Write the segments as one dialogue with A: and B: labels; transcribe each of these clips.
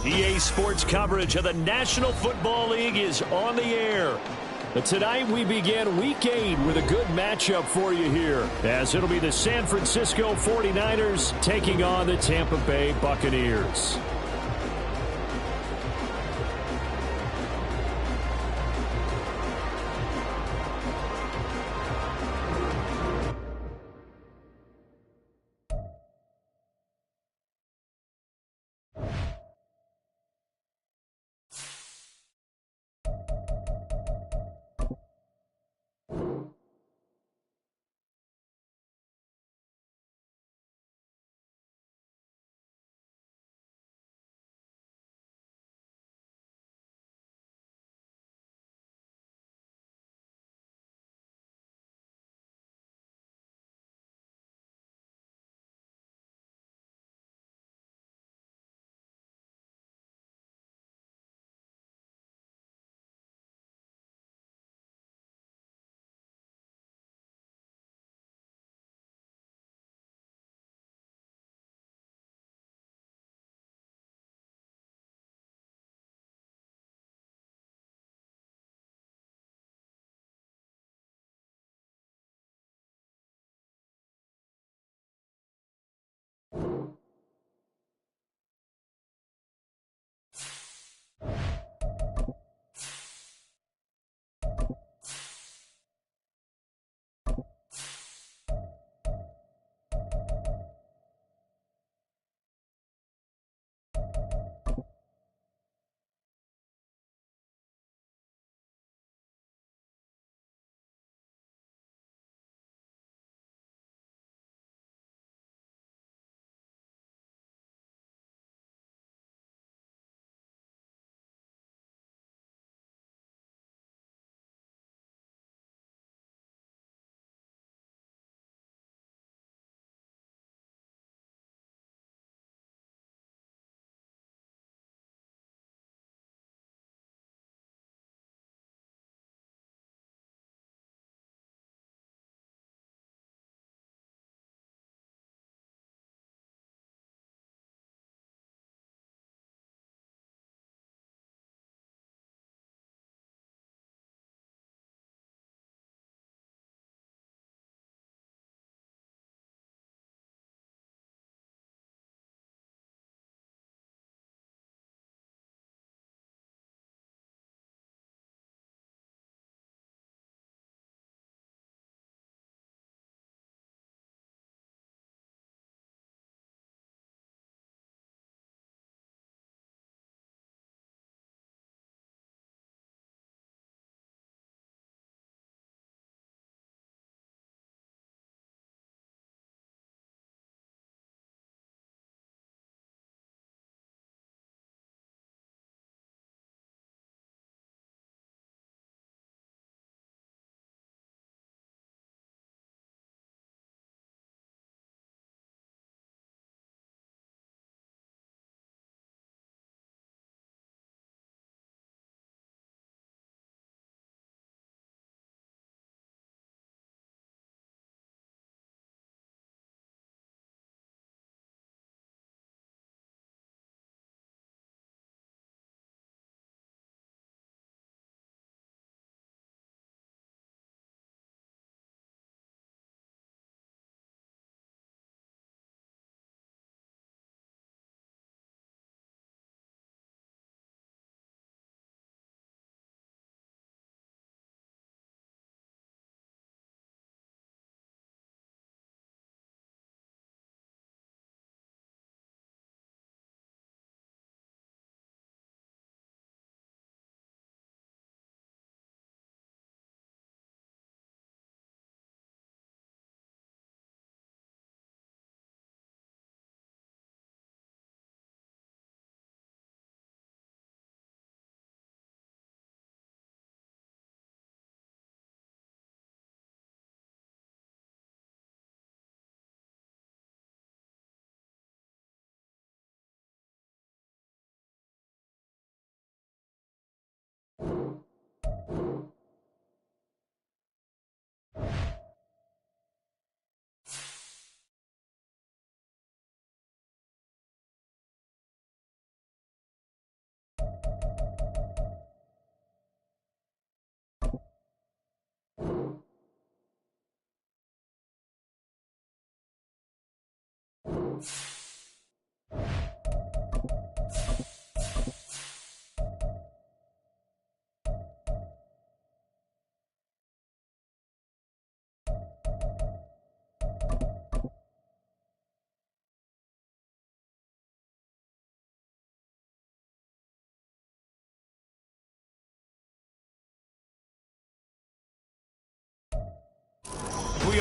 A: EA Sports coverage of the National Football League is on the air. But tonight we begin Week 8 with a good matchup for you here, as it'll be the San Francisco 49ers taking on the Tampa Bay Buccaneers.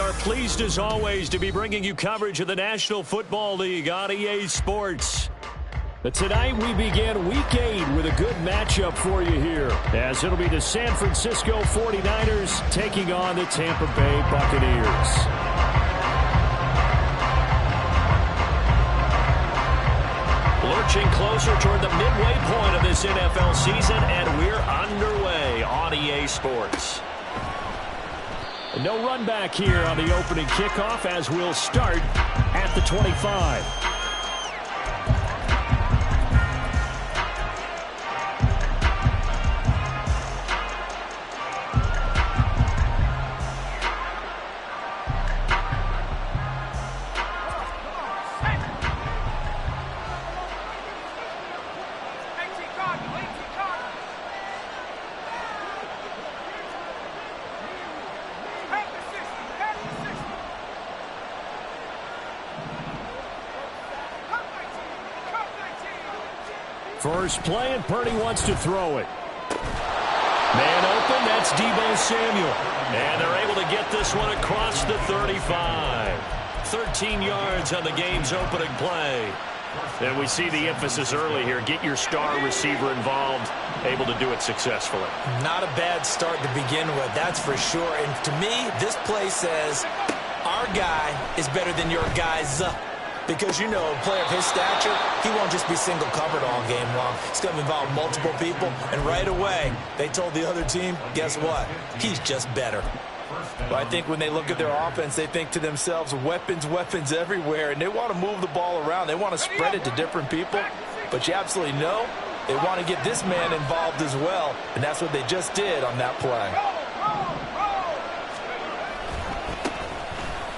A: are pleased as always to be bringing you coverage of the National Football League on EA Sports. But tonight we begin Week 8 with a good matchup for you here, as it'll be the San Francisco 49ers taking on the Tampa Bay Buccaneers. Lurching closer toward the midway point of this NFL season, and we're underway on EA Sports. No run back here on the opening kickoff, as we'll start at the 25. First play, and Purdy wants to throw it. Man open, that's Deebo Samuel. And they're able to get this one across the 35. 13 yards on the game's opening play. And we see the emphasis early here. Get your star receiver involved, able to do it successfully. Not a bad start to begin with, that's for sure. And to me, this play says, our guy is better than your guy's. Because, you know, a player of his stature, he won't just be single covered all game long. It's going to involve multiple people, and right away, they told the other team, guess what? He's just better. Well, I think when they look at their offense, they think to themselves, weapons, weapons everywhere, and they want to move the ball around. They want to spread it to different people, but you absolutely know they want to get this man involved as well, and that's what they just did on that play.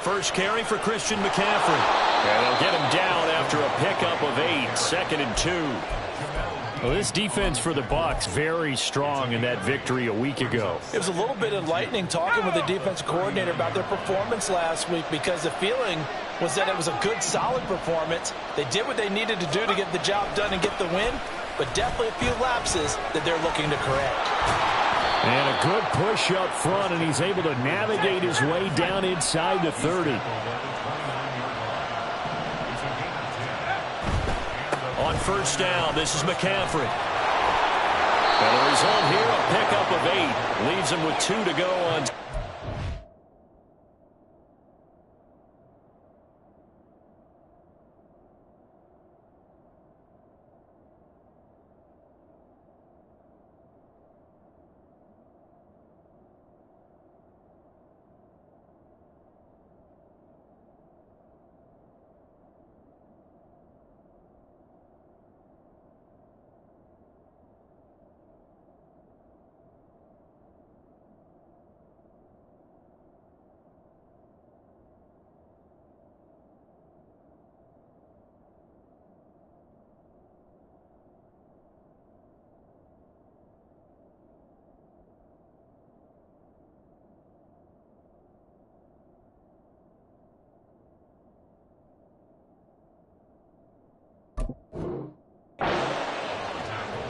A: First carry for Christian McCaffrey. And they'll get him down after a pickup of 8, 2nd and 2. Well, this defense for the Bucs very strong in that victory a week ago. It was a little bit enlightening talking with the defensive coordinator about their performance last week, because the feeling was that it was a good, solid performance. They did what they needed to do to get the job done and get the win, but definitely a few lapses that they're looking to correct. And a good push up front, and he's able to navigate his way down inside the 30. On first down, this is McCaffrey. And the result here, a pickup of 8. Leaves him with 2 to go on.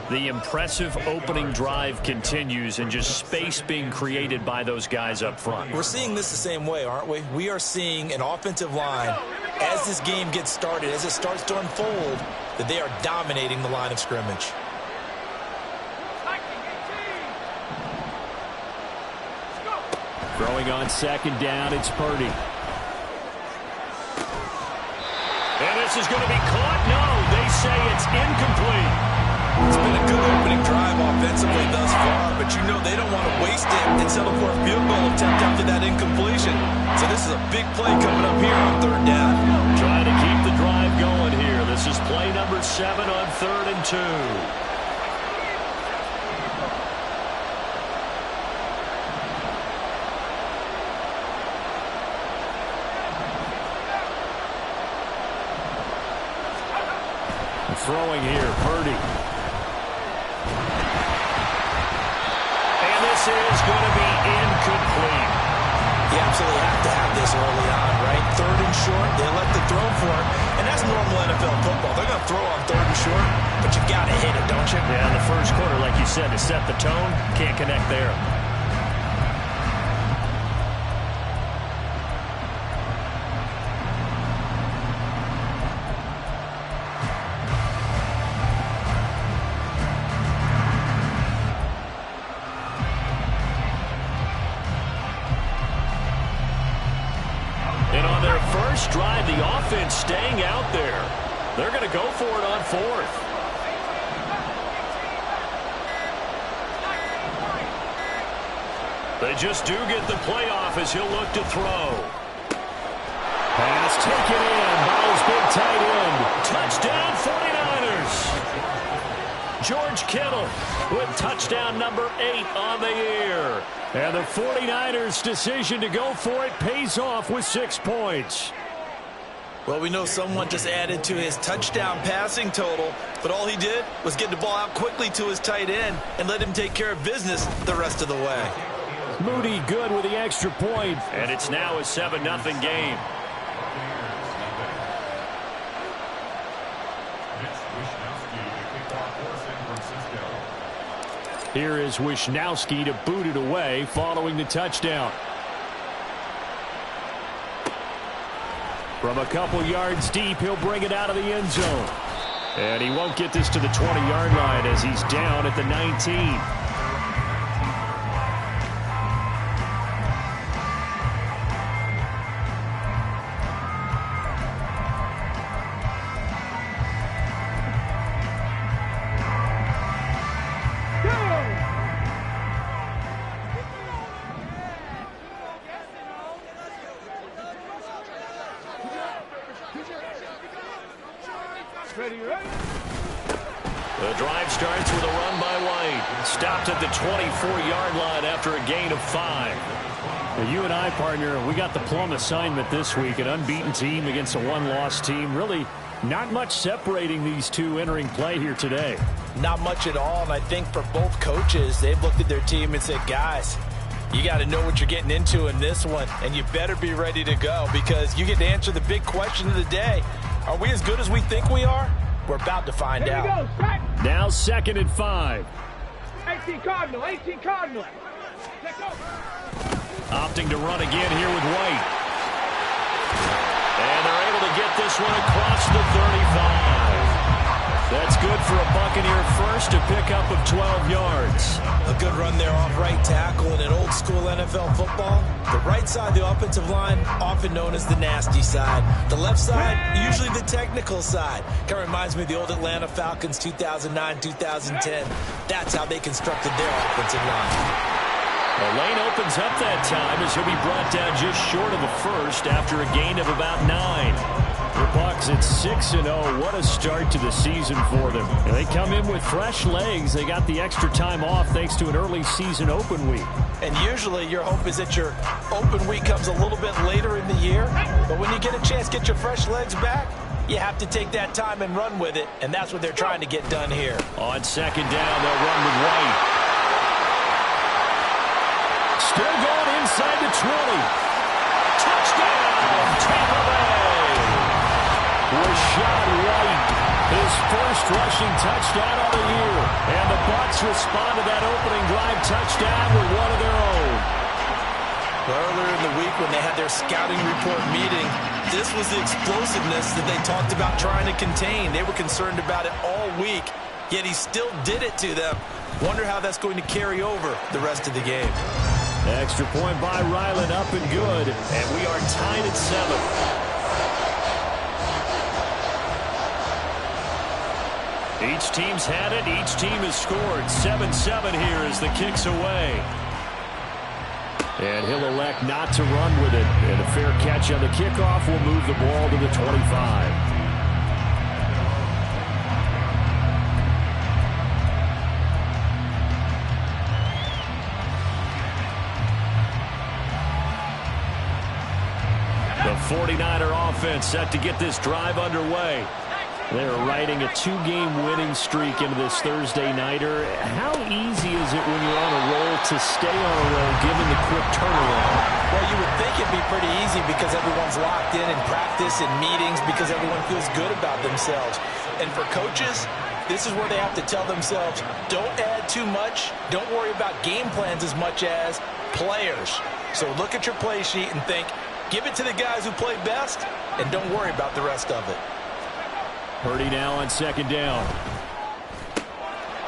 A: The impressive opening drive continues, and just space being created by those guys up front. We're seeing this the same way, aren't we? We are seeing an offensive line, as this game gets started, as it starts to unfold, that they are dominating the line of scrimmage. Throwing on second down, it's Purdy. And this is going to be caught. No, they say it's incomplete. It's been a good opening drive offensively thus far, but you know they don't want to waste it and settle for a field goal attempt after that incompletion. So this is a big play coming up here on third down. Trying to keep the drive going here. This is play number 7 on 3rd and 2. Throwing here, Purdy. And this is going to be incomplete. You absolutely have to have this early on, right? 3rd and short, they elect to throw for it, and that's normal NFL football. They're going to throw on 3rd and short, but you've got to hit it, don't you? Yeah, in the first quarter, like you said, to set the tone, can't connect there. drive, the offense staying out there. They're going to go for it on fourth. They just do get the playoff as he'll look to throw. Pass taken in by his big tight end. Touchdown 49ers. George Kittle with touchdown number 8 on the year. And the 49ers' decision to go for it pays off with 6 points.
B: Well, we know someone just added to his touchdown passing total, but all he did was get the ball out quickly to his tight end and let him take care of business the rest of the way.
A: Moody good with the extra point, and it's now a 7-0 game. Here is Wishnowski to boot it away following the touchdown. From a couple yards deep, he'll bring it out of the end zone. And he won't get this to the 20-yard line as he's down at the 19. The drive starts with a run by White. Stopped at the 24-yard line after a gain of 5. Well, you and I, partner, we got the plum assignment this week. An unbeaten team against a one-loss team. Really not much separating these two entering play here today.
B: Not much at all, and I think for both coaches, they've looked at their team and said, guys, you got to know what you're getting into in this one, and you better be ready to go because you get to answer the big question of the day. Are we as good as we think we are? We're about to find out.
A: Now 2nd and 5.
C: 18 Cardinal, 18 Cardinal.
A: Opting to run again here with White. And they're able to get this one across the 35. That's good for a Buccaneer first, a pickup of 12 yards.
B: A good run there off right tackle in an old school NFL football. The right side of the offensive line, often known as the nasty side. The left side, usually the technical side. Kind of reminds me of the old Atlanta Falcons 2009-2010. That's how they constructed their offensive line.
A: The lane opens up that time as he'll be brought down just short of the first after a gain of about 9. The Bucs at 6-0. What a start to the season for them. And they come in with fresh legs. They got the extra time off thanks to an early season open week.
B: And usually your hope is that your open week comes a little bit later in the year. But when you get a chance to get your fresh legs back, you have to take that time and run with it. And that's what they're trying to get done here.
A: On 2nd down, they'll run with White. Still going inside the 20. Touchdown, Tampa Bay. Rashad White, his first rushing touchdown of the year. And the Bucs respond to that opening drive touchdown with one of their own.
B: Earlier in the week when they had their scouting report meeting, this was the explosiveness that they talked about trying to contain. They were concerned about it all week, yet he still did it to them. Wonder how that's going to carry over the rest of the game.
A: Extra point by Ryland, up and good. And we are tied at 7. Each team's had it. Each team has scored. 7-7 here as the kick's away. And he'll elect not to run with it. And a fair catch on the kickoff will move the ball to the 25. The 49er offense set to get this drive underway. They're riding a 2-game winning streak into this Thursday nighter. How easy is it when you're on a roll to stay on a roll given the quick turnaround?
B: Well, you would think it'd be pretty easy because everyone's locked in practice and meetings because everyone feels good about themselves. And for coaches, this is where they have to tell themselves, don't add too much. Don't worry about game plans as much as players. So look at your play sheet and think, give it to the guys who play best, and don't worry about the rest of it.
A: Purdy now on 2nd down.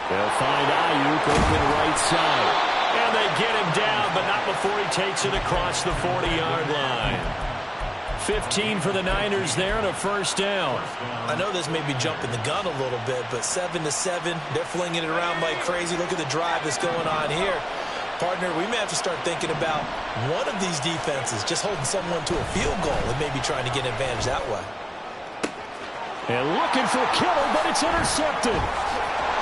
A: They'll find Ayuk open right side. And they get him down, but not before he takes it across the 40-yard line. 15 for the Niners there and a first down.
B: I know this may be jumping the gun a little bit, but 7-7, they're flinging it around like crazy. Look at the drive that's going on here. Partner, we may have to start thinking about one of these defenses just holding someone to a field goal and maybe trying to get an advantage that way.
A: And looking for a killer, but it's intercepted.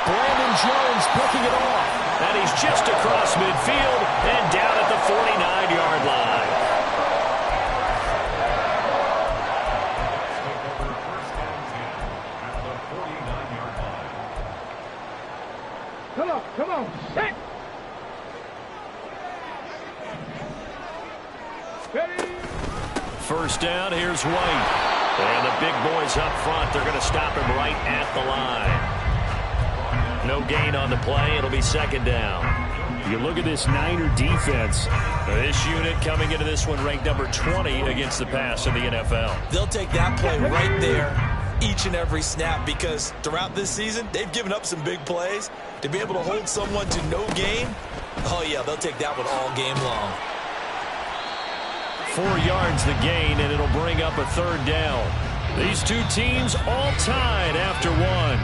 A: Brandon Jones picking it off. And he's just across midfield and down at the 49-yard line.
C: Come on, set. Ready.
A: First down, here's White. And the big boys up front, they're going to stop him right at the line. No gain on the play, it'll be second down. You look at this Niner defense. This unit coming into this one ranked number 20 against the pass in the NFL.
B: They'll take that play right there each and every snap because throughout this season, they've given up some big plays. To be able to hold someone to no gain, oh yeah, they'll take that one all game long.
A: 4 yards the gain, and it'll bring up a third down. These two teams all tied after one.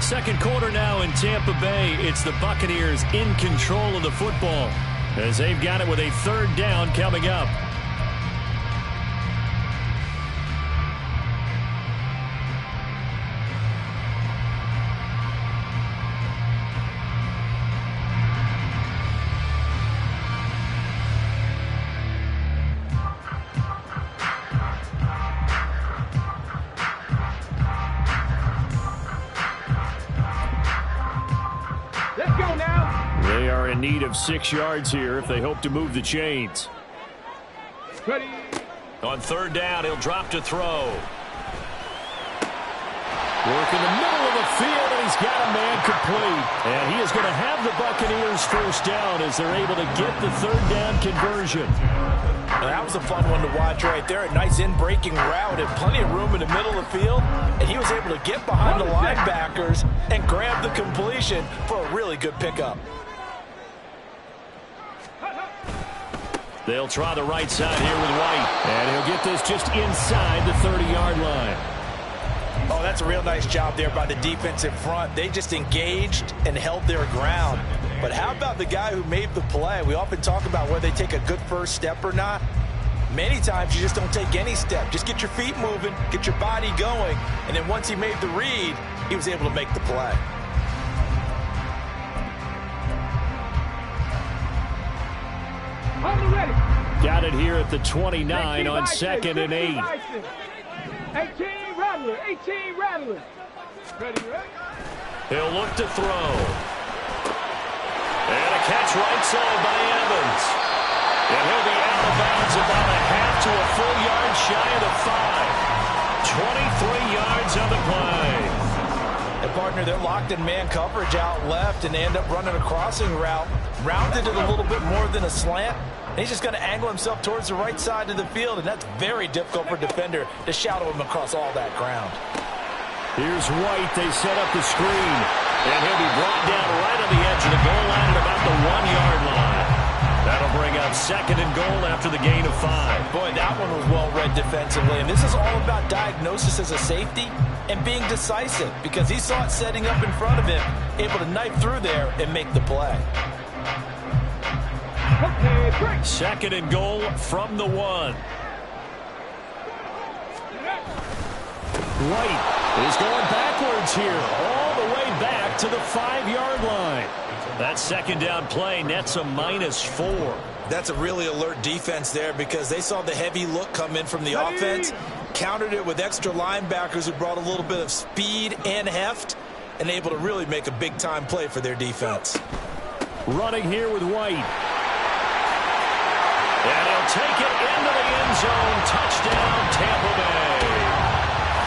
A: Second quarter now in Tampa Bay. It's the Buccaneers in control of the football as they've got it with a third down coming up. Need of 6 yards here if they hope to move the chains.
C: Ready.
A: On third down, he'll drop to throw. Work in the middle of the field, and he's got a man complete. And he is going to have the Buccaneers first down as they're able to get the third down conversion.
B: Well, that was a fun one to watch right there. A nice in-breaking route and plenty of room in the middle of the field. And he was able to get behind the linebackers and grab the completion for a really good pickup.
A: They'll try the right side here with White. And he'll get this just inside the 30-yard line.
B: Oh, that's a real nice job there by the defensive front. They just engaged and held their ground. But how about the guy who made the play? We often talk about whether they take a good first step or not. Many times you just don't take any step. Just get your feet moving, get your body going, and then once he made the read, he was able to make the play.
A: Got it here at the 29 on 2nd and 8.
C: 18 Rattler, 18 Rattler. Ready.
A: He'll look to throw. And a catch right side by Evans. And he'll be out of bounds about a half to a full yard shy of the 5. 23 yards on the play.
B: And partner, they're locked in man coverage out left, and they end up running a crossing route. Rounded it a little bit more than a slant. And he's just going to angle himself towards the right side of the field, and that's very difficult for a defender to shadow him across all that ground.
A: Here's White. They set up the screen. And he'll be brought down right on the edge of the goal line at about the 1-yard line. That'll bring up 2nd and goal after the gain of 5.
B: Boy, that one was well read defensively. And this is all about diagnosis as a safety and being decisive because he saw it setting up in front of him, able to knife through there and make the play.
A: 2nd and goal from the 1. White is going backwards here, all the way back to the 5-yard line. That second down play nets a -4.
B: That's a really alert defense there because they saw the heavy look come in from the offense, countered it with extra linebackers who brought a little bit of speed and heft, and able to really make a big-time play for their defense.
A: Running here with White. And he'll take it into the end zone. Touchdown, Tampa Bay.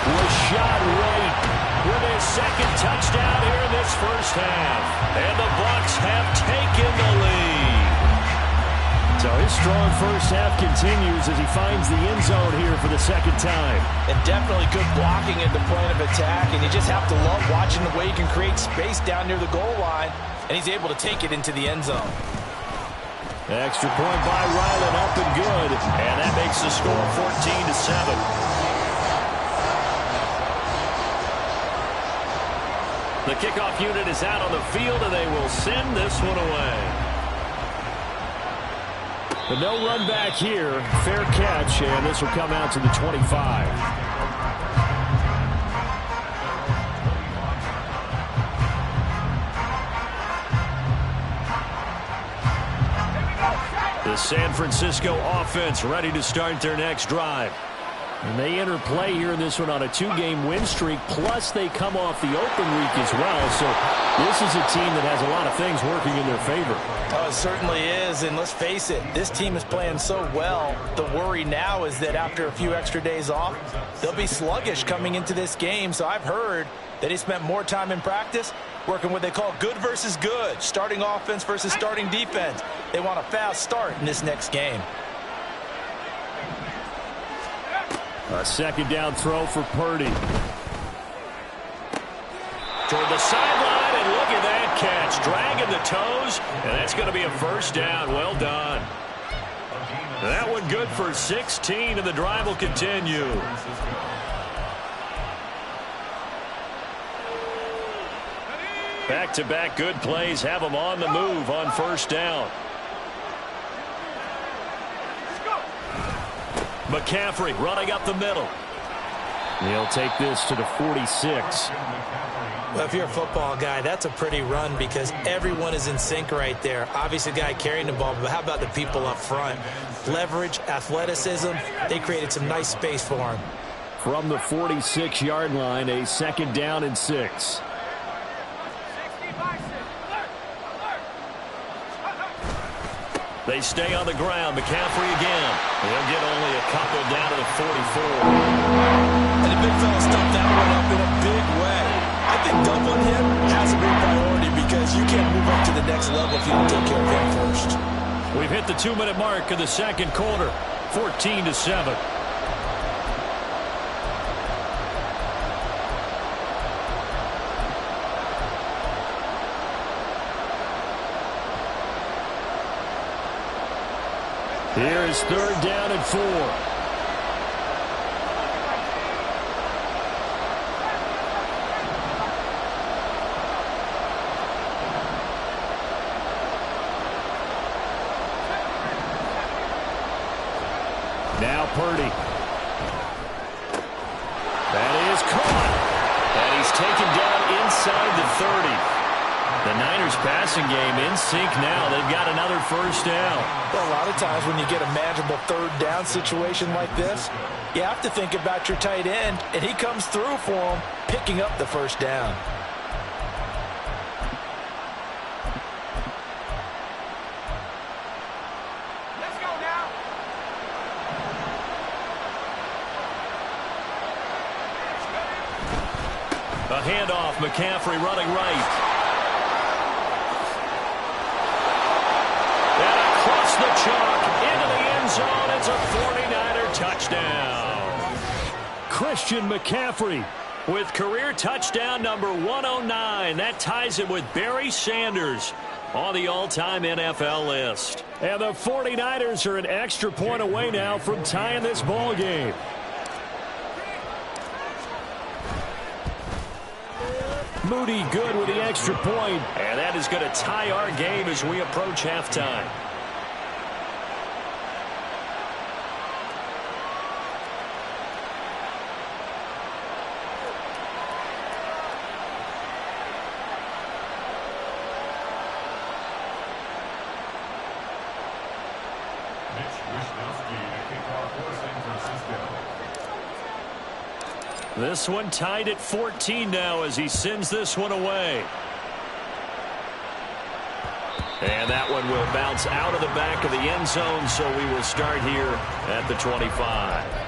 A: Rashad White with his second touchdown here in this first half. And the Bucs have taken the lead. So his strong first half continues as he finds the end zone here for the second time.
B: And definitely good blocking at the point of attack. And you just have to love watching the way he can create space down near the goal line. And he's able to take it into the end zone.
A: Extra point by Ryland, up and good. And that makes the score 14-7. The kickoff unit is out on the field, and they will send this one away. But no run back here. Fair catch, and this will come out to the 25. The San Francisco offense ready to start their next drive. And they enter play here in this one on a 2-game win streak, plus they come off the open week as well. So this is a team that has a lot of things working in their favor.
B: Oh, it certainly is, and let's face it, this team is playing so well. The worry now is that after a few extra days off, they'll be sluggish coming into this game. So I've heard that he spent more time in practice working what they call good versus good, starting offense versus starting defense. They want a fast start in this next game.
A: A second down throw for Purdy. Toward the sideline, and look at that catch. Dragging the toes, and that's going to be a first down. Well done. That one good for 16, and the drive will continue. Back-to-back good plays have them on the move on first down. McCaffrey running up the middle. He'll take this to the 46.
B: Well, if you're a football guy, that's a pretty run because everyone is in sync right there. Obviously, the guy carrying the ball, but how about the people up front? Leverage, athleticism, they created some nice space for him.
A: From the 46-yard line, a second down and 6. They stay on the ground. McCaffrey again. He'll get only a couple down to the 44.
B: And the big fella stuffed that one up in a big way. I think doubling him has to be a priority because you can't move up to the next level if you don't take care of him first.
A: We've hit the 2-minute mark of the second quarter. 14-7. Here is third down and 4. Now Purdy. That is caught. And he's taken down inside the 30. The Niners passing game in sync now. They've got another first down.
B: Well, a lot of times when you get a manageable third down situation like this, you have to think about your tight end, and he comes through for him, picking up the first down.
C: Let's go now.
A: A handoff. McCaffrey running right. The chalk into the end zone. It's a 49er touchdown. Christian McCaffrey with career touchdown number 109. That ties him with Barry Sanders on the all-time NFL list. And the 49ers are an extra point away now from tying this ball game. Moody good with the extra point. And that is going to tie our game as we approach halftime. This one tied at 14 now as he sends this one away. And that one will bounce out of the back of the end zone, so we will start here at the 25.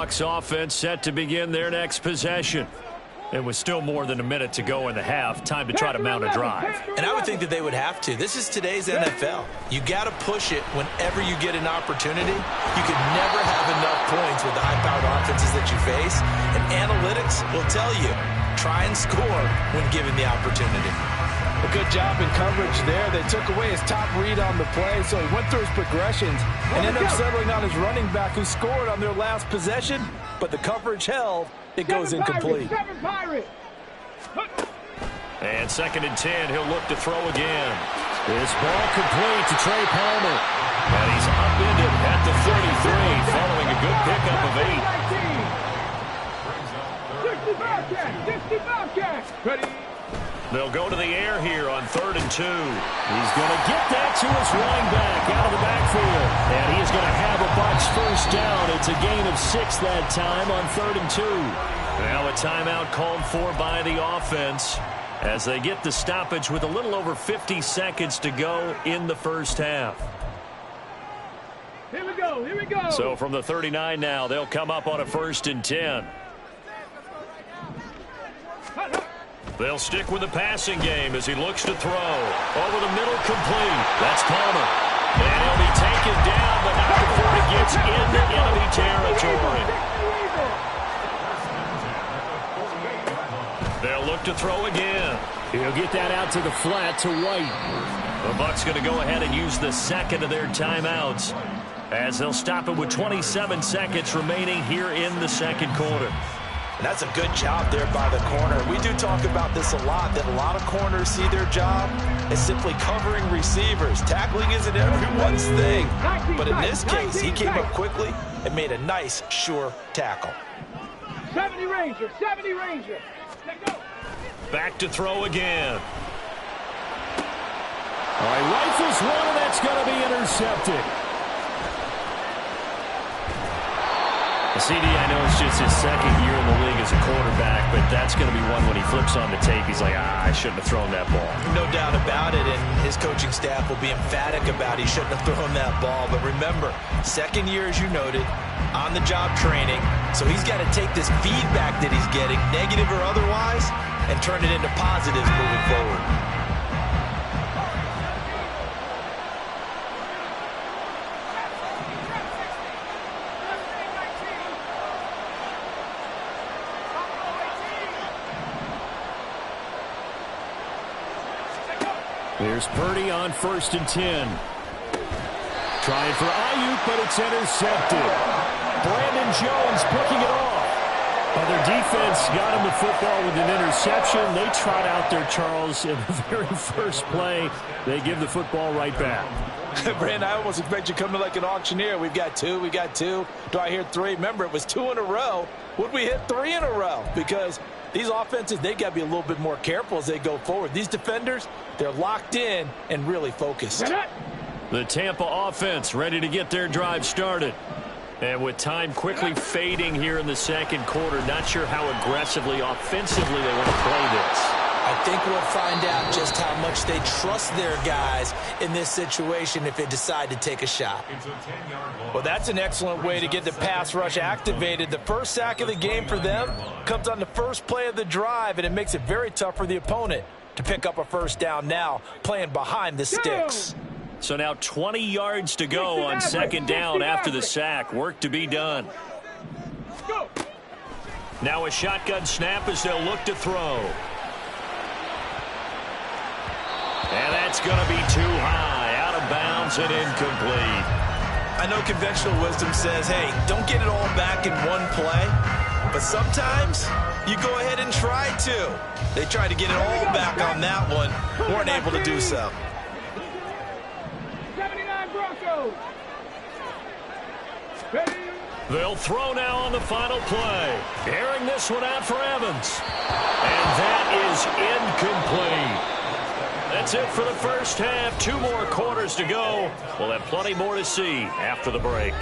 A: Bucs offense set to begin their next possession. It was still more than a minute to go in the half. Time to try to mount a drive.
B: And I would think that they would have to. This is today's NFL. You got to push it whenever you get an opportunity. You can never have enough points with the high-powered offenses that you face. And analytics will tell you, try and score when given the opportunity.
D: A good job in coverage there. They took away his top read on the play, so he went through his progressions and ended up settling on his running back who scored on their last possession, but the coverage held. It goes incomplete.
A: And 2nd and 10, he'll look to throw again. This ball complete to Trey Palmer. And he's upended at the 33 following a good pickup of 8.
C: Ready?
A: They'll go to the air here on 3rd and 2. He's going to get that to his running back out of the backfield. And he's going to have a Bucs first down. It's a gain of 6 that time on 3rd and 2. Now a timeout called for by the offense as they get the stoppage with a little over 50 seconds to go in the first half.
C: Here we go, here we go.
A: So from the 39 now, they'll come up on a 1st and 10. They'll stick with the passing game as he looks to throw. Over the middle, complete. That's Palmer. And he'll be taken down, but not before he gets into enemy territory. They'll look to throw again. He'll get that out to the flat to White. The Bucs going to go ahead and use the second of their timeouts as they'll stop it with 27 seconds remaining here in the second quarter.
B: And that's a good job there by the corner. We do talk about this a lot, that a lot of corners see their job as simply covering receivers. Tackling isn't everyone's thing. But in this case, he came up quickly and made a nice, sure tackle.
C: 70 Ranger, 70 Ranger. Let's go.
A: Back to throw again. All right, rifles one, and that's going to be intercepted. CD, I know it's just his 2nd year in the league as a quarterback, but that's going to be one when he flips on the tape. He's like, I shouldn't have thrown that ball.
B: No doubt about it, and his coaching staff will be emphatic about he shouldn't have thrown that ball. But remember, 2nd year, as you noted, on-the-job training, so he's got to take this feedback that he's getting, negative or otherwise, and turn it into positives moving forward.
A: Here's Purdy on 1st and 10. Trying for Ayuk, but it's intercepted. Brandon Jones picking it off. Their defense got him the football with an interception. They trot out there, Charles, in the very first play. They give the football right back.
D: Brandon, I almost expect you coming like an auctioneer. We've got 2, we got 2. Do I hear 3? Remember, it was 2 in a row. Would we hit 3 in a row? Because these offenses, they got to be a little bit more careful as they go forward. These defenders, they're locked in and really focused.
A: The Tampa offense ready to get their drive started. And with time quickly fading here in the second quarter, not sure how aggressively, offensively they want to play this.
B: I think we'll find out just how much they trust their guys in this situation if they decide to take a shot.
D: Well, that's an excellent way to get the pass rush activated. The first sack of the game for them comes on the first play of the drive, and it makes it very tough for the opponent to pick up a first down now, playing behind the sticks.
A: So now 20 yards to go on 2nd down after the sack. Work to be done. Now a shotgun snap as they'll look to throw. And that's going to be too high, out of bounds and incomplete.
B: I know conventional wisdom says, hey, don't get it all back in one play. But sometimes you go ahead and try to. They tried to get it all back on that one. Weren't able to do so.
C: 79 Broncos. Ready?
A: They'll throw now on the final play. Airing this one out for Evans. And that is incomplete. That's it for the first half. 2 more quarters to go. We'll have plenty more to see after the break.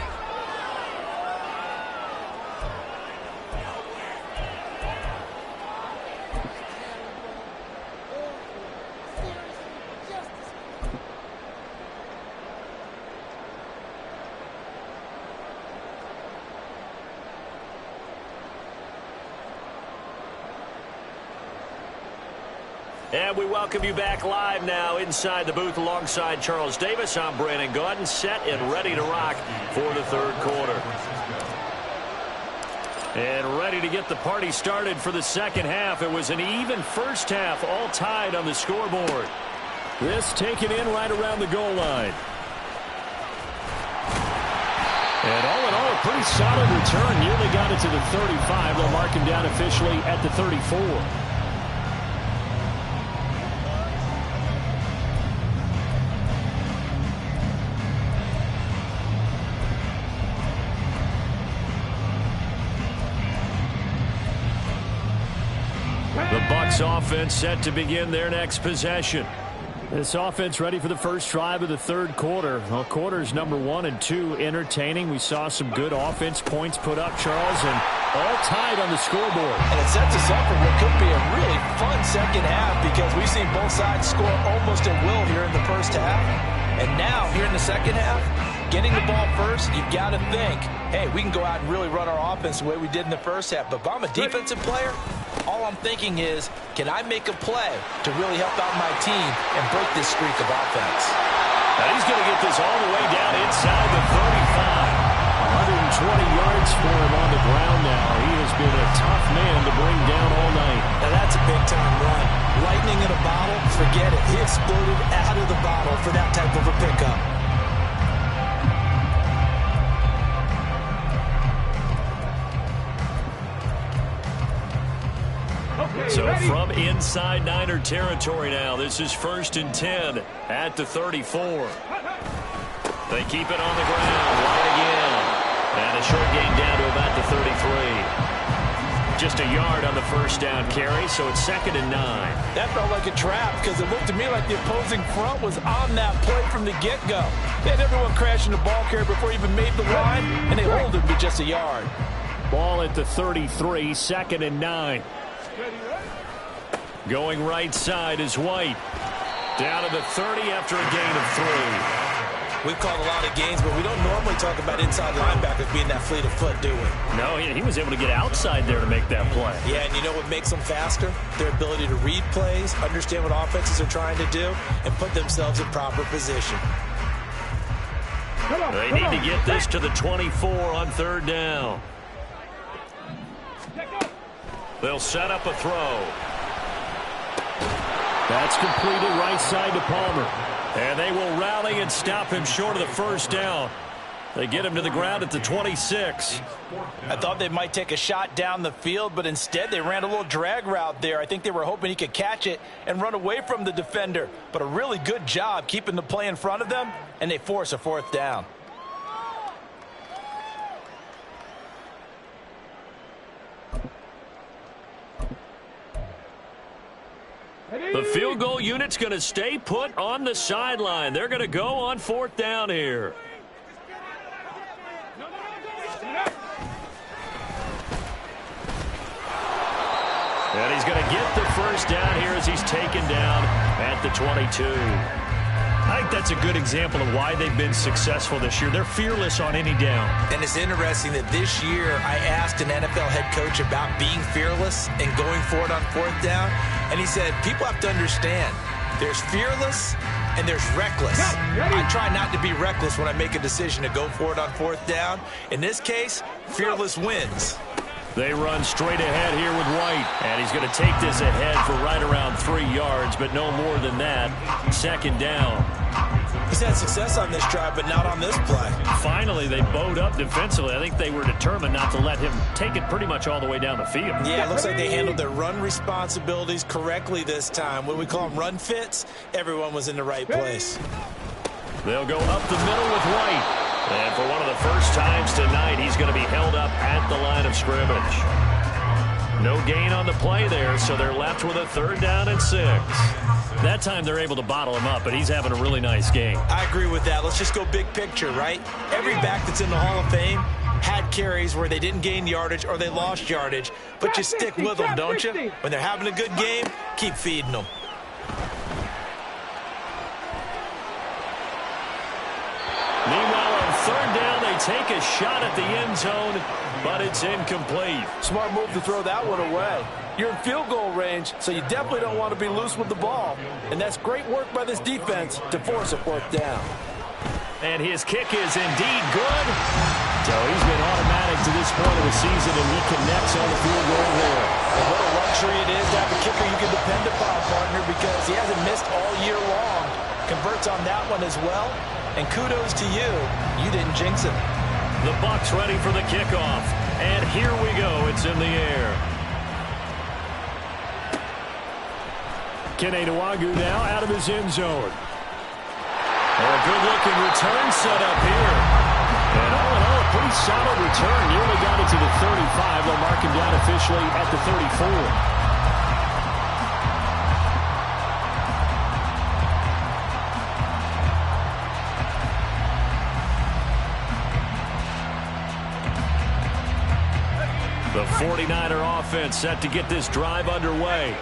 A: And we welcome you back live now inside the booth alongside Charles Davis. I'm Brandon Gaudin, set and ready to rock for the third quarter. And ready to get the party started for the second half. It was an even first half, all tied on the scoreboard. This taken in right around the goal line. And all in all, a pretty solid return. Nearly got it to the 35. They'll mark him down officially at the 34. The Bucs offense set to begin their next possession. This offense ready for the first drive of the third quarter. Well, quarters number 1 and 2 entertaining. We saw some good offense points put up, Charles, and all tied on the scoreboard.
B: And it sets us up for what could be a really fun second half because we've seen both sides score almost at will here in the first half. And now, here in the second half, getting the ball first, you've got to think, hey, we can go out and really run our offense the way we did in the first half. But if I'm a defensive player, all I'm thinking is, can I make a play to really help out my team and break this streak of offense?
A: And he's going to get this all the way down inside the 35. 120 yards for him on the ground now. He has been a tough man to bring down all night.
B: Now that's a big-time run. Lightning in a bottle, forget it. He exploded out of the bottle for that type of a pickup.
A: So from inside Niner territory now, this is 1st and 10 at the 34. They keep it on the ground, right again. And a short gain down to about the 33. Just a yard on the first down carry, so it's 2nd and 9.
D: That felt like a trap because it looked to me like the opposing front was on that play from the get-go. They had everyone crashing the ball carrier before he even made the line, and they hold him to just a yard.
A: Ball at the 33, 2nd and 9. Going right side is White. Down to the 30 after a gain of 3.
B: We've called a lot of games, but we don't normally talk about inside linebackers being that fleet of foot, do we?
A: No, he was able to get outside there to make that play.
B: Yeah, and you know what makes them faster? Their ability to read plays, understand what offenses are trying to do, and put themselves in proper position.
A: They need to get this to the 24 on 3rd down. They'll set up a throw. That's completed right side to Palmer. And they will rally and stop him short of the first down. They get him to the ground at the 26.
B: I thought they might take a shot down the field, but instead they ran a little drag route there. I think they were hoping he could catch it and run away from the defender. But a really good job keeping the play in front of them, and they force a 4th down.
A: The field goal unit's going to stay put on the sideline. They're going to go on 4th down here. And he's going to get the first down here as he's taken down at the 22. I think that's a good example of why they've been successful this year. They're fearless on any down.
B: And it's interesting that this year I asked an NFL head coach about being fearless and going for it on 4th down. And he said, people have to understand, there's fearless and there's reckless. I try not to be reckless when I make a decision to go for it on 4th down. In this case, fearless wins.
A: They run straight ahead here with White. And he's going to take this ahead for right around 3 yards, but no more than that. 2nd down.
B: He's had success on this drive, but not on this play.
A: Finally, they bowed up defensively. I think they were determined not to let him take it pretty much all the way down the field.
B: Yeah, it looks like they handled their run responsibilities correctly this time. What we call them run fits, everyone was in the right place.
A: They'll go up the middle with White. And for one of the first times tonight, he's going to be held up at the line of scrimmage. No gain on the play there, so they're left with a 3rd down and 6. That time they're able to bottle him up, but he's having a really nice game.
B: I agree with that. Let's just go big picture, right? Every back that's in the Hall of Fame had carries where they didn't gain yardage or they lost yardage, but you stick with them, don't you? When they're having a good game, keep feeding them.
A: Meanwhile, on 3rd down, they take a shot at the end zone, but it's incomplete.
D: Smart move to throw that one away. You're in field goal range, so you definitely don't want to be loose with the ball. And that's great work by this defense to force a fourth down.
A: And his kick is indeed good. So he's been automatic to this point of the season, and he connects on the field goal there.
B: And what a luxury it is to have a kicker you can depend upon, partner, because he hasn't missed all year long. Converts on that one as well. And kudos to you. You didn't jinx it.
A: The Bucs ready for the kickoff. And here we go. It's in the air. Kenny Nwagu now out of his end zone. A good-looking return set up here. And all in all, a pretty solid return. Nearly got it to the 35. They'll mark him down officially at the 34. The 49er offense set to get this drive underway.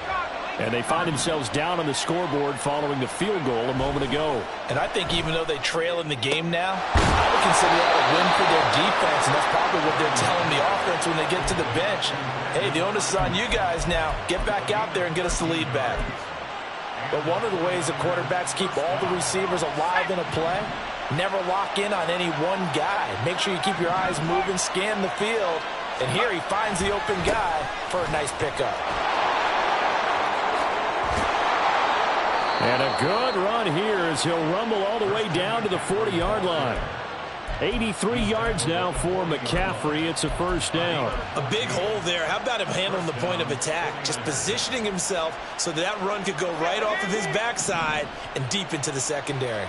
A: And they find themselves down on the scoreboard following the field goal a moment ago.
B: And I think even though they trail in the game now, I would consider that a win for their defense, and that's probably what they're telling the offense when they get to the bench. Hey, the onus is on you guys now. Get back out there and get us the lead back. But one of the ways the quarterbacks keep all the receivers alive in a play, never lock in on any one guy. Make sure you keep your eyes moving, scan the field, and here he finds the open guy for a nice pickup.
A: And a good run here as he'll rumble all the way down to the 40-yard line. 83 yards now for McCaffrey. It's a first down.
B: A big hole there. How about him handling the point of attack? Just positioning himself so that run could go right off of his backside and deep into the secondary.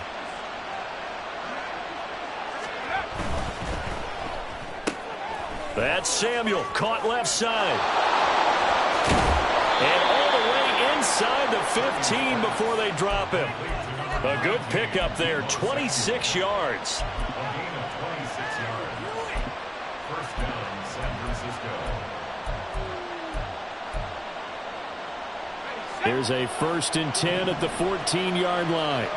A: That's Samuel, caught left side. And all the way inside the 15 before they drop him. A good pickup there, 26 yards. There's a 1st and 10 at the 14-yard line.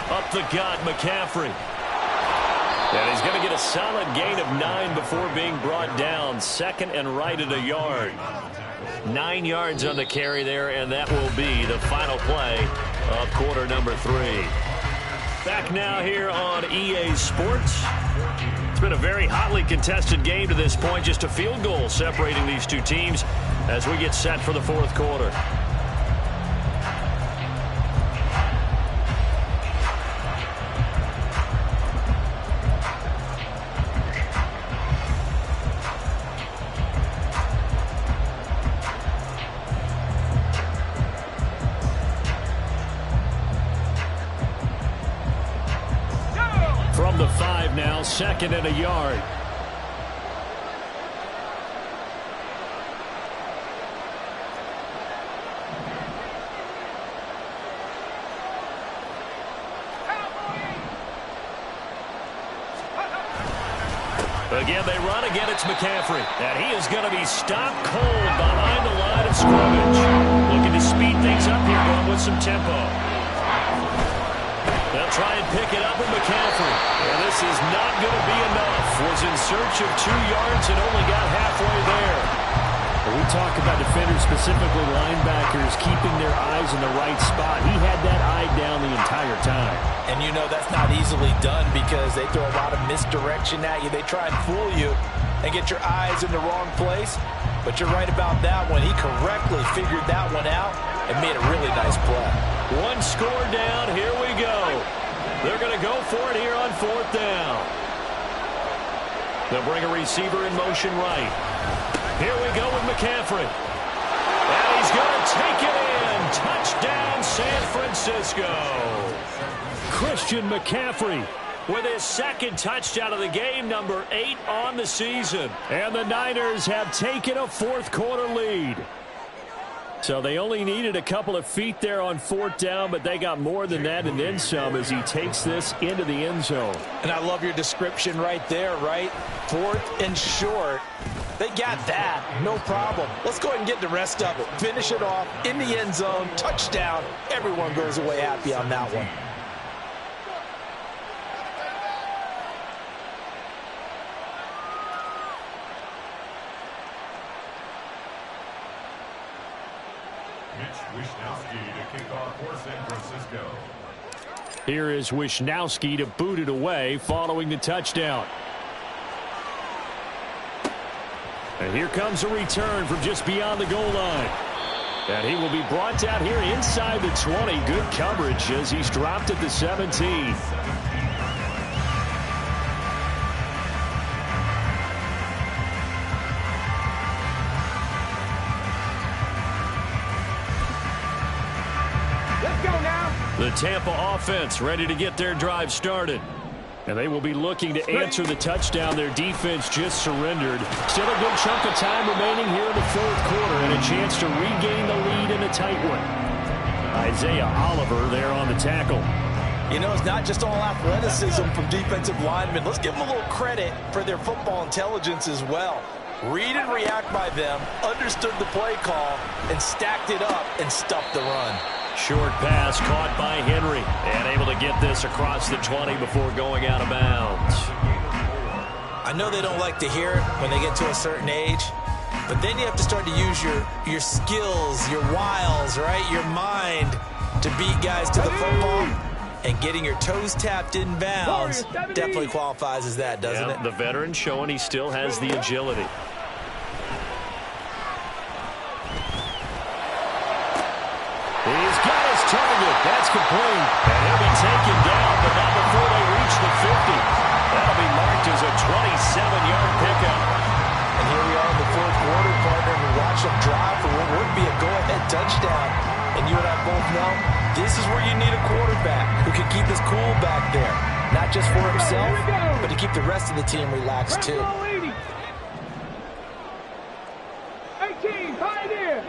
A: Up the gut, McCaffrey. And he's going to get a solid gain of 9 before being brought down. 2nd and right at a yard. 9 yards on the carry there, and that will be the final play of quarter number 3. Back now here on EA Sports. It's been a very hotly contested game to this point. Just a field goal separating these two teams as we get set for the 4th quarter. From the 5 now, 2nd and a yard. Again, they run. Again, it's McCaffrey. And he is going to be stopped cold behind the line of scrimmage. Looking to speed things up here, going with some tempo. They'll try and pick it up with McCaffrey. And this is not going to be enough. Was in search of 2 yards and only got halfway there. When we talk about defenders, specifically linebackers, keeping their eyes in the right spot, he had that eye down the entire time.
B: And you know that's not easily done because they throw a lot of misdirection at you. They try and fool you and get your eyes in the wrong place. But you're right about that one. He correctly figured that one out and made a really nice play.
A: 1 score down. Here we go. They're going to go for it here on 4th down. They'll bring a receiver in motion right. Here we go with McCaffrey. And he's going to take it in. Touchdown, San Francisco. Christian McCaffrey with his 2nd touchdown of the game, number 8 on the season. And the Niners have taken a 4th quarter lead. So they only needed a couple of feet there on 4th down, but they got more than that and then some as he takes this into the end zone.
B: And I love your description right there, right? 4th and short.
D: They got that. No problem. Let's go ahead and get the rest of it. Finish it off in the end zone. Touchdown. Everyone goes away happy on that one.
E: To kick off for San Francisco.
A: Here is Wishnowski to boot it away following the touchdown. And here comes a return from just beyond the goal line. And he will be brought down here inside the 20. Good coverage as he's dropped at the 17. The Tampa offense ready to get their drive started. And they will be looking to answer the touchdown their defense just surrendered. Still a good chunk of time remaining here in the fourth quarter and a chance to regain the lead in a tight one. Isaiah Oliver there on the tackle.
B: You know, it's not just all athleticism from defensive linemen. Let's give them a little credit for their football intelligence as well. Read and react by them, understood the play call, and stacked it up and stuffed the run.
A: Short pass caught by Henry and able to get this across the 20 before going out of bounds.
B: I know they don't like to hear it when they get to a certain age, but then you have to start to use your skills, your wiles, right? Your mind to beat guys to the football. And getting your toes tapped in bounds definitely qualifies as that, doesn't it?
A: The veteran showing he still has the agility. He's got his target. That's complete. And he'll be taken down, but not before they reach the 50. That'll be marked as a 27-yard pickup.
B: And here we are in the fourth quarter, partner, and we watch them drive for what would be a go-ahead touchdown. And you and I both know this is where you need a quarterback who can keep his cool back there. Not just for himself, but to keep the rest of the team relaxed too.
C: 18, Pioneer.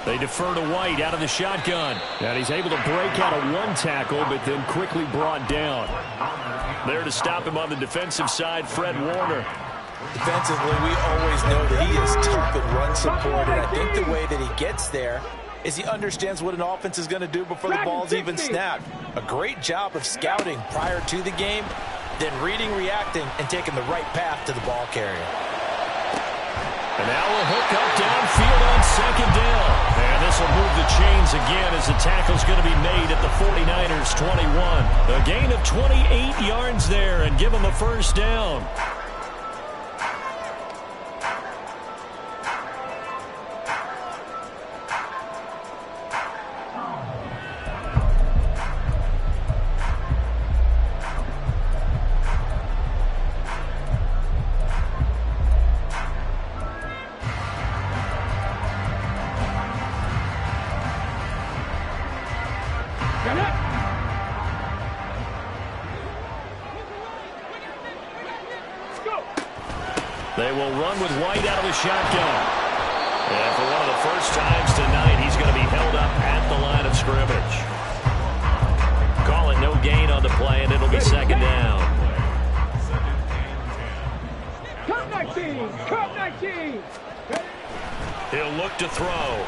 A: They defer to White out of the shotgun. And he's able to break out of one tackle, but then quickly brought down. There to stop him on the defensive side, Fred Warner.
B: Defensively, we always know that he is tough and run support, and I think the way that he gets there is he understands what an offense is going to do before the ball's even snapped. A great job of scouting prior to the game, then reading, reacting, and taking the right path to the ball carrier.
A: And now we'll hook up downfield on second down. And this will move the chains again as the tackle's going to be made at the 49ers 21. A gain of 28 yards there and give them the first down. They will run with White out of the shotgun. And for one of the first times tonight, he's going to be held up at the line of scrimmage. Call it no gain on the play, and it'll be second down.
C: Cup 19, Cup 19.
A: He'll look to throw.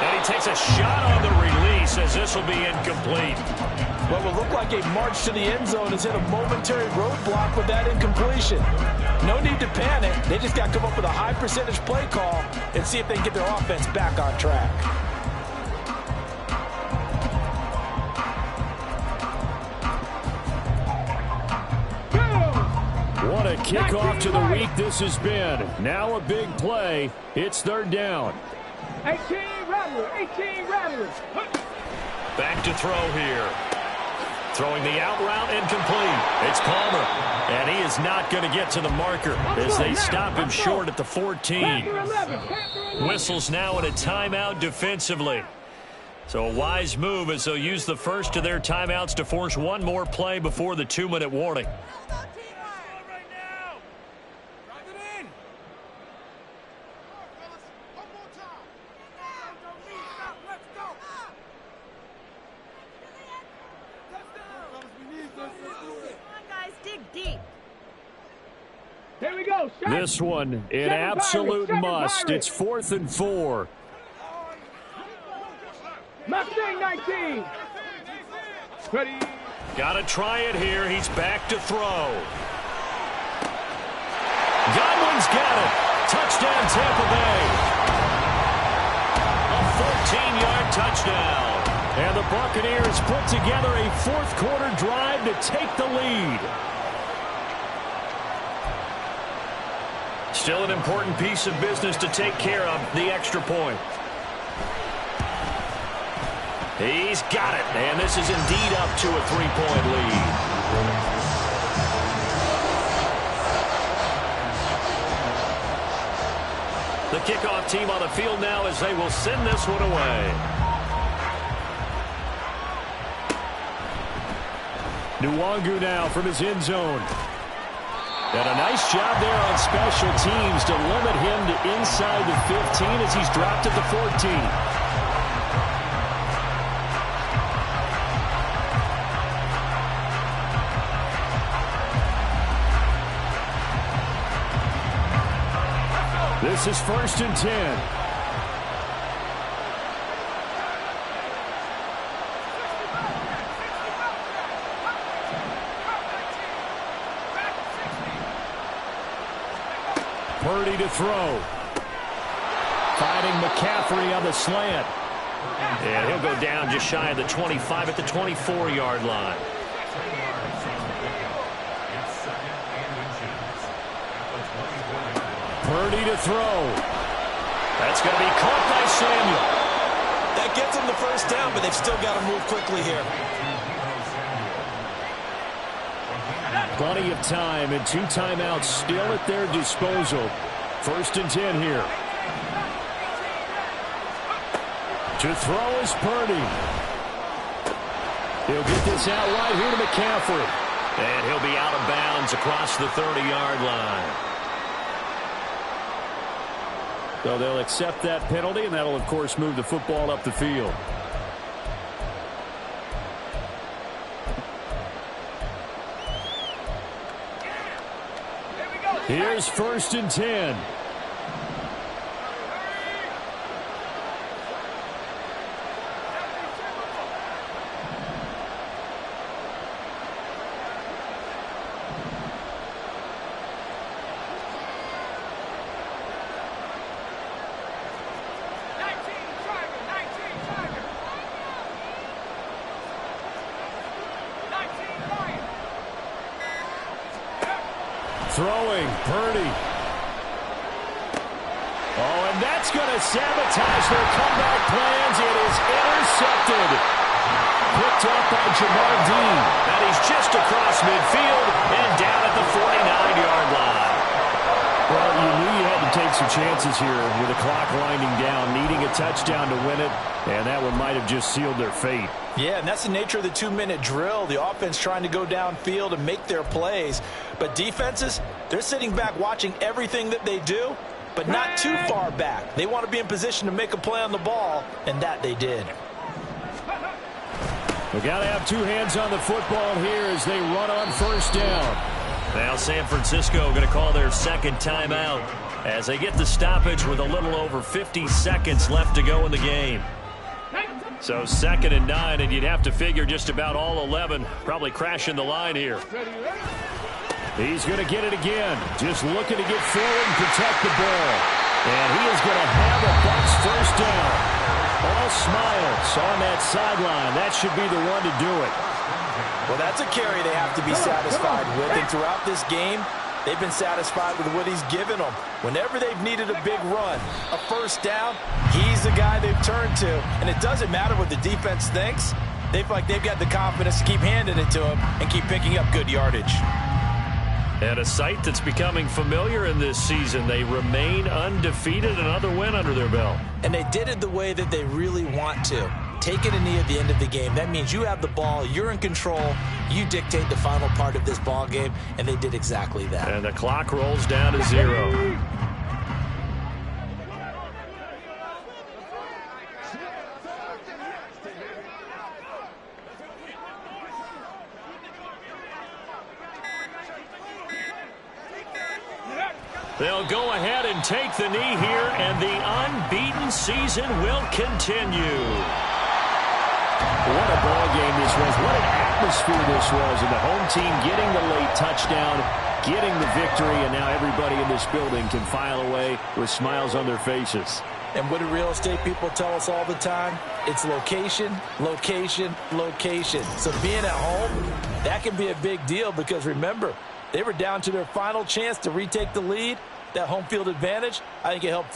A: And he takes a shot on the release as this will be incomplete.
D: What will look like a march to the end zone has hit a momentary roadblock with that incompletion. No need to panic. They just got to come up with a high percentage play call and see if they can get their offense back on track.
A: What a kickoff to the week this has been. Now a big play. It's third down.
C: 18 Rattler, 18 Rattler.
A: Back to throw here. Throwing the out route incomplete. It's Palmer. And he is not going to get to the marker as they stop him short at the 14. Whistles now in a timeout defensively. So a wise move as they'll use the first of their timeouts to force one more play before the 2-minute warning.
C: go. Set.
A: This one an absolute must. It's 4th and 4.
C: Mustang 19. Ready.
A: Got to try it here. He's back to throw. Godwin's got it. Touchdown, Tampa Bay. A 14-yard touchdown. And the Buccaneers put together a fourth-quarter drive to take the lead. Still an important piece of business to take care of, the extra point. He's got it, and this is indeed up to a 3-point lead. The kickoff team on the field now as they will send this one away. Nwangu now from his end zone. And a nice job there on special teams to limit him to inside the 15 as he's dropped at the 14. This is 1st and 10. Purdy to throw. Finding McCaffrey on the slant. And he'll go down just shy of the 25 at the 24-yard line. Purdy to throw. That's going to be caught by Samuel.
B: That gets them the first down, but they've still got to move quickly here.
A: Plenty of time and 2 timeouts still at their disposal. 1st and 10 here. To throw is Purdy. He'll get this out right here to McCaffrey. And he'll be out of bounds across the 30-yard line. So they'll accept that penalty, and that'll, of course, move the football up the field. Here's 1st and 10. Throwing, Purdy. Oh, and that's going to sabotage their comeback plans. It is intercepted. Picked up by Jamar Dean. And he's just across midfield and down at the 49-yard line. Well, you knew you had to take some chances here with the clock winding down, needing a touchdown to win it, and that one might have just sealed their fate.
B: Yeah, and that's the nature of the 2-minute drill. The offense trying to go downfield and make their plays. But defenses, they're sitting back watching everything that they do, but not too far back. They want to be in position to make a play on the ball, and that they did.
A: We've got to have 2 hands on the football here as they run on 1st down. Now San Francisco going to call their 2nd timeout as they get the stoppage with a little over 50 seconds left to go in the game. So 2nd and 9, and you'd have to figure just about all 11 probably crashing the line here. He's going to get it again. Just looking to get forward and protect the ball. And he is going to have a Bucs 1st down. All smiles on that sideline. That should be the one to do it.
B: Well, that's a carry they have to be satisfied with. And throughout this game, they've been satisfied with what he's given them. Whenever they've needed a big run, a 1st down, he's the guy they've turned to. And it doesn't matter what the defense thinks. They feel like they've got the confidence to keep handing it to him and keep picking up good yardage.
A: And a sight that's becoming familiar in this season. They remain undefeated, another win under their belt.
B: And they did it the way that they really want to. Taking a knee at the end of the game. That means you have the ball, you're in control, you dictate the final part of this ball game, and they did exactly that.
A: And the clock rolls down to 0. They'll go ahead and take the knee here, and the unbeaten season will continue. What a ball game this was. What an atmosphere this was. And the home team getting the late touchdown, getting the victory, and now everybody in this building can file away with smiles on their faces.
D: And what do real estate people tell us all the time? It's location, location, location. So being at home, that can be a big deal because, remember, they were down to their final chance to retake the lead. That home field advantage, I think it helped